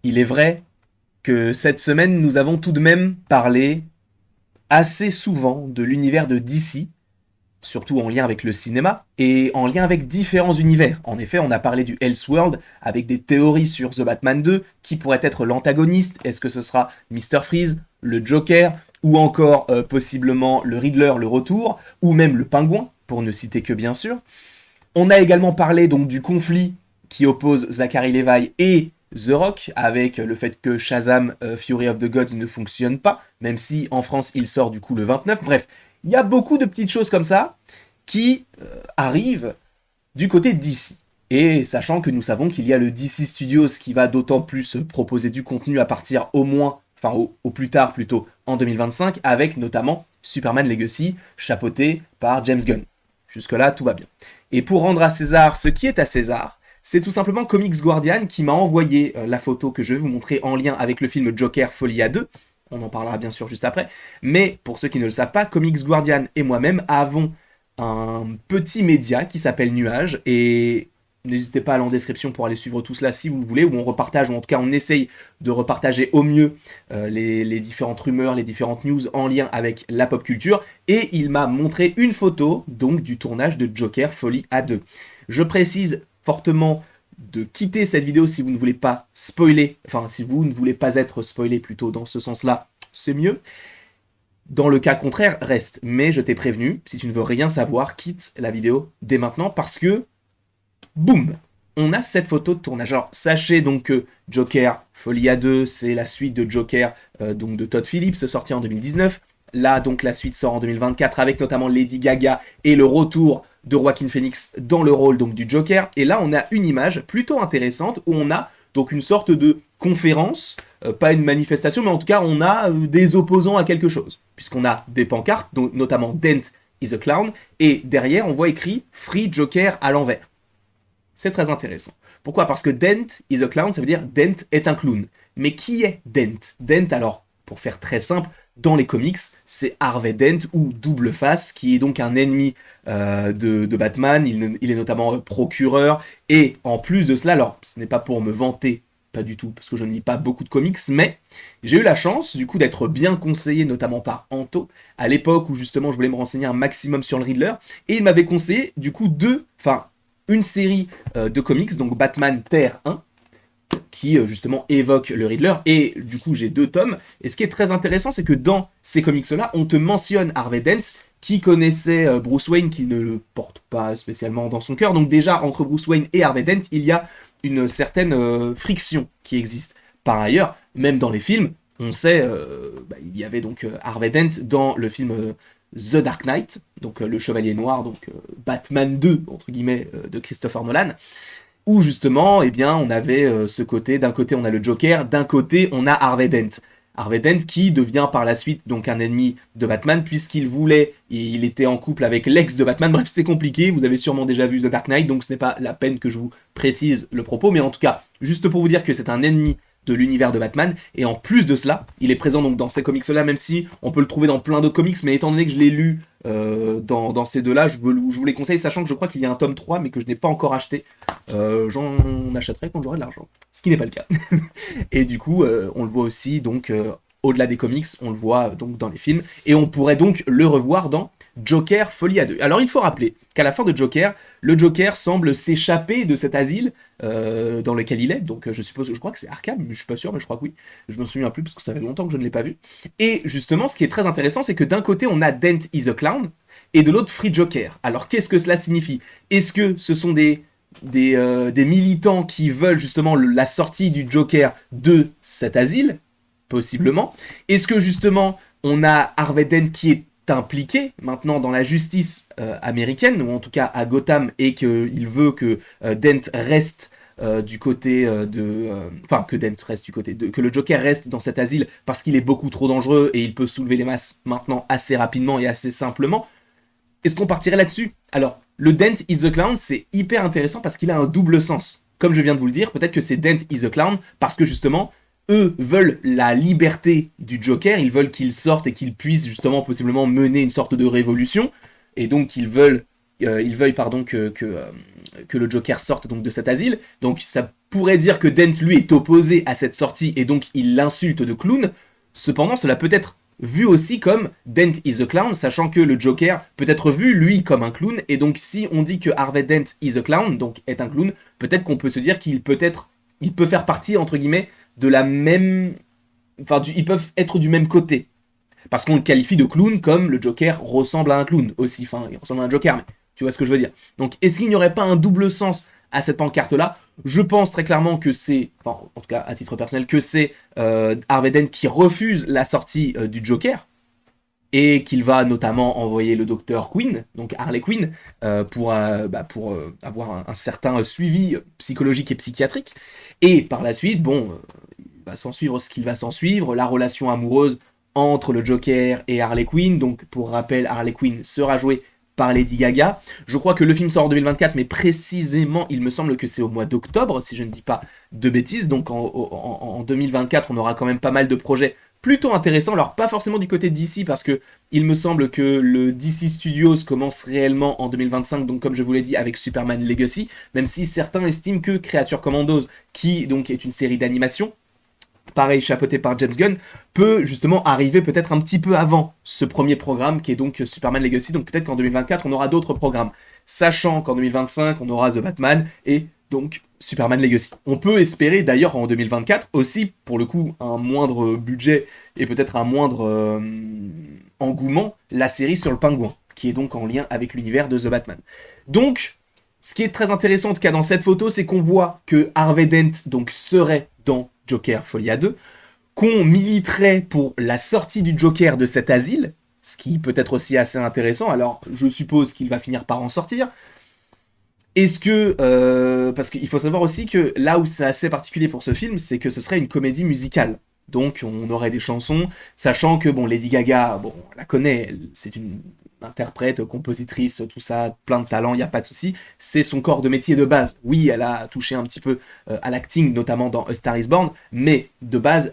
Il est vrai que cette semaine, nous avons tout de même parlé assez souvent de l'univers de DC, surtout en lien avec le cinéma, et en lien avec différents univers. En effet, on a parlé du Elseworld, avec des théories sur The Batman 2, qui pourrait être l'antagoniste, est-ce que ce sera Mr. Freeze, le Joker, ou encore possiblement le Riddler, le retour, ou même le Pingouin, pour ne citer que bien sûr. On a également parlé donc du conflit qui oppose Zachary Levi et The Rock, avec le fait que Shazam Fury of the Gods ne fonctionne pas, même si en France il sort du coup le 29. Bref, il y a beaucoup de petites choses comme ça qui arrivent du côté de DC. Et sachant que nous savons qu'il y a le DC Studios qui va d'autant plus proposer du contenu à partir au moins, enfin au plus tard plutôt, en 2025, avec notamment Superman Legacy, chapeauté par James Gunn. Jusque-là, tout va bien. Et pour rendre à César ce qui est à César, c'est tout simplement Comics Guardian qui m'a envoyé la photo que je vais vous montrer en lien avec le film Joker Folie à 2. On en parlera bien sûr juste après. Mais pour ceux qui ne le savent pas, Comics Guardian et moi-même avons un petit média qui s'appelle Nuage. Et n'hésitez pas à aller en description pour aller suivre tout cela si vous le voulez, où on repartage, ou en tout cas on essaye de repartager au mieux les différentes rumeurs, les différentes news en lien avec la pop culture. Et il m'a montré une photo donc du tournage de Joker Folie à 2. Je précise fortement de quitter cette vidéo si vous ne voulez pas spoiler, enfin si vous ne voulez pas être spoilé plutôt dans ce sens-là, c'est mieux. Dans le cas contraire, reste. Mais je t'ai prévenu, si tu ne veux rien savoir, quitte la vidéo dès maintenant parce que, boum, on a cette photo de tournage. Alors sachez donc que Joker Folie à 2, c'est la suite de Joker donc de Todd Phillips, sorti en 2019. Là donc la suite sort en 2024 avec notamment Lady Gaga et le retour de Joaquin Phoenix dans le rôle donc du Joker. Et là on a une image plutôt intéressante où on a donc une sorte de conférence, pas une manifestation, mais en tout cas on a des opposants à quelque chose. Puisqu'on a des pancartes, notamment Dent is a clown, et derrière on voit écrit Free Joker à l'envers. C'est très intéressant. Pourquoi? Parce que Dent is a clown, ça veut dire Dent est un clown. Mais qui est Dent? Dent, alors, pour faire très simple, dans les comics, c'est Harvey Dent ou Double Face, qui est donc un ennemi de Batman. Il est notamment procureur. Et en plus de cela, alors ce n'est pas pour me vanter, pas du tout, parce que je ne lis pas beaucoup de comics, mais j'ai eu la chance du coup d'être bien conseillé, notamment par Anto, à l'époque où justement je voulais me renseigner un maximum sur le Riddler. Et il m'avait conseillé du coup une série de comics, donc Batman Terre 1, qui justement évoque le Riddler, et du coup j'ai 2 tomes, et ce qui est très intéressant, c'est que dans ces comics-là, on te mentionne Harvey Dent, qui connaissait Bruce Wayne, qui ne le porte pas spécialement dans son cœur, donc déjà, entre Bruce Wayne et Harvey Dent, il y a une certaine friction qui existe. Par ailleurs, même dans les films, on sait, il y avait donc Harvey Dent dans le film The Dark Knight, donc le Chevalier Noir, donc Batman 2, entre guillemets, de Christopher Nolan, où justement, eh bien, on avait ce côté, d'un côté on a le Joker, d'un côté on a Harvey Dent. Harvey Dent qui devient par la suite donc un ennemi de Batman puisqu'il voulait, il était en couple avec l'ex de Batman, bref c'est compliqué, vous avez sûrement déjà vu The Dark Knight donc ce n'est pas la peine que je vous précise le propos, mais en tout cas, juste pour vous dire que c'est un ennemi de l'univers de Batman, et en plus de cela, il est présent donc dans ces comics-là, même si on peut le trouver dans plein d'autres comics, mais étant donné que je l'ai lu dans ces deux-là, je vous les conseille, sachant que je crois qu'il y a un tome 3, mais que je n'ai pas encore acheté. J'en achèterai quand j'aurai de l'argent, ce qui n'est pas le cas. Et du coup, on le voit aussi, donc, au-delà des comics, on le voit donc dans les films, et on pourrait donc le revoir dans Joker Folie à 2. Alors il faut rappeler qu'à la fin de Joker, le Joker semble s'échapper de cet asile dans lequel il est, donc je crois que c'est Arkham, mais je suis pas sûr, mais je crois que oui, je me souviens plus parce que ça fait longtemps que je ne l'ai pas vu. Et justement, ce qui est très intéressant, c'est que d'un côté on a Dent is a Clown, et de l'autre Free Joker. Alors qu'est-ce que cela signifie? Est-ce que ce sont des militants qui veulent justement la sortie du Joker de cet asile? Possiblement. Est-ce que justement on a Harvey Dent qui est impliqué maintenant dans la justice américaine, ou en tout cas à Gotham, et qu'il veut que Dent reste du côté enfin, que Dent reste du côté que le Joker reste dans cet asile parce qu'il est beaucoup trop dangereux et il peut soulever les masses maintenant assez rapidement et assez simplement? Est-ce qu'on partirait là-dessus? Alors, le Dent is the Clown, c'est hyper intéressant parce qu'il a un double sens. Comme je viens de vous le dire, peut-être que c'est Dent is the Clown parce que justement, eux veulent la liberté du Joker, ils veulent qu'il sorte et qu'il puisse justement possiblement mener une sorte de révolution, et donc ils veuillent pardon, que le Joker sorte donc de cet asile. Donc ça pourrait dire que Dent, lui, est opposé à cette sortie et donc il l'insulte de clown. Cependant, cela peut être vu aussi comme Dent is a clown, sachant que le Joker peut être vu, lui, comme un clown. Et donc, si on dit que Harvey Dent is a clown, donc est un clown, peut-être qu'on peut se dire qu'il peut faire partie, entre guillemets, de la même... Enfin, ils peuvent être du même côté. Parce qu'on le qualifie de clown comme le Joker ressemble à un clown aussi. Enfin, il ressemble à un Joker, mais tu vois ce que je veux dire. Donc, est-ce qu'il n'y aurait pas un double sens à cette pancarte-là? Je pense très clairement que c'est, enfin, en tout cas à titre personnel, que c'est Harvey Dent qui refuse la sortie du Joker et qu'il va notamment envoyer le docteur Quinn, donc Harley Quinn, pour avoir un certain suivi psychologique et psychiatrique. Et par la suite, bon, il va s'en suivre ce qu'il va s'en suivre, la relation amoureuse entre le Joker et Harley Quinn. Donc pour rappel, Harley Quinn sera jouée par Lady Gaga. Je crois que le film sort en 2024, mais précisément, il me semble que c'est au mois d'octobre, si je ne dis pas de bêtises. Donc en 2024, on aura quand même pas mal de projets plutôt intéressants. Alors pas forcément du côté d'ici, parce que il me semble que le DC Studios commence réellement en 2025, donc comme je vous l'ai dit, avec Superman Legacy, même si certains estiment que Creature Commandos, qui donc est une série d'animation, pareil chapeauté par James Gunn, peut justement arriver peut-être un petit peu avant ce premier programme qui est donc Superman Legacy. Donc peut-être qu'en 2024 on aura d'autres programmes, sachant qu'en 2025 on aura The Batman et donc Superman Legacy. On peut espérer d'ailleurs en 2024 aussi, pour le coup, un moindre budget et peut-être un moindre engouement, la série sur le pingouin, qui est donc en lien avec l'univers de The Batman. Donc, ce qui est très intéressant en tout cas dans cette photo, c'est qu'on voit que Harvey Dent donc serait dans Joker Folia 2, qu'on militerait pour la sortie du Joker de cet asile, ce qui peut être aussi assez intéressant. Alors, je suppose qu'il va finir par en sortir. Est-ce que... parce qu'il faut savoir aussi que là où c'est assez particulier pour ce film, c'est que ce serait une comédie musicale. Donc on aurait des chansons, sachant que bon, Lady Gaga, bon, on la connaît, c'est une interprète, compositrice, tout ça, plein de talent, il n'y a pas de souci. C'est son corps de métier de base. Oui, elle a touché un petit peu à l'acting, notamment dans A Star is Born, mais de base,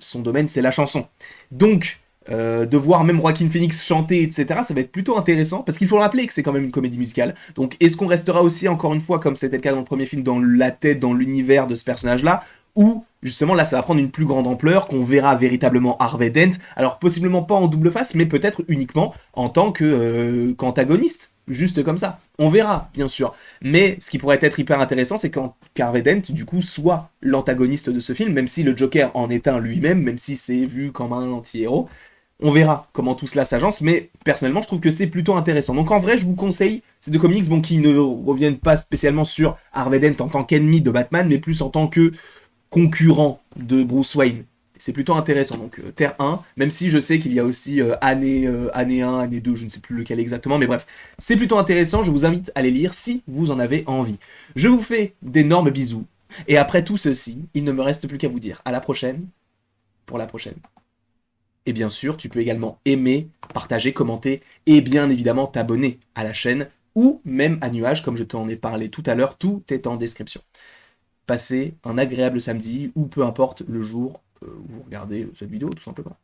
son domaine, c'est la chanson. Donc, de voir même Joaquin Phoenix chanter, etc., ça va être plutôt intéressant, parce qu'il faut le rappeler que c'est quand même une comédie musicale. Donc, est-ce qu'on restera aussi, encore une fois, comme c'était le cas dans le premier film, dans la tête, dans l'univers de ce personnage-là, ou justement là ça va prendre une plus grande ampleur, qu'on verra véritablement Harvey Dent, alors possiblement pas en double face, mais peut-être uniquement en tant qu'antagoniste, juste comme ça. On verra, bien sûr. Mais ce qui pourrait être hyper intéressant, c'est qu'Harvey Dent, du coup, soit l'antagoniste de ce film, même si le Joker en est un lui-même, même si c'est vu comme un anti-héros. On verra comment tout cela s'agence, mais personnellement, je trouve que c'est plutôt intéressant. Donc en vrai, je vous conseille ces deux comics qui ne reviennent pas spécialement sur Harvey Dent en tant qu'ennemi de Batman, mais plus en tant que concurrent de Bruce Wayne. C'est plutôt intéressant. Donc Terre 1, même si je sais qu'il y a aussi année 1, année 2, je ne sais plus lequel exactement, mais bref, c'est plutôt intéressant, je vous invite à les lire si vous en avez envie. Je vous fais d'énormes bisous, et après tout ceci, il ne me reste plus qu'à vous dire à la prochaine, pour la prochaine. Et bien sûr, tu peux également aimer, partager, commenter, et bien évidemment t'abonner à la chaîne, ou même à Nuage, comme je t'en ai parlé tout à l'heure, tout est en description. Passez un agréable samedi, ou peu importe le jour où vous regardez cette vidéo, tout simplement.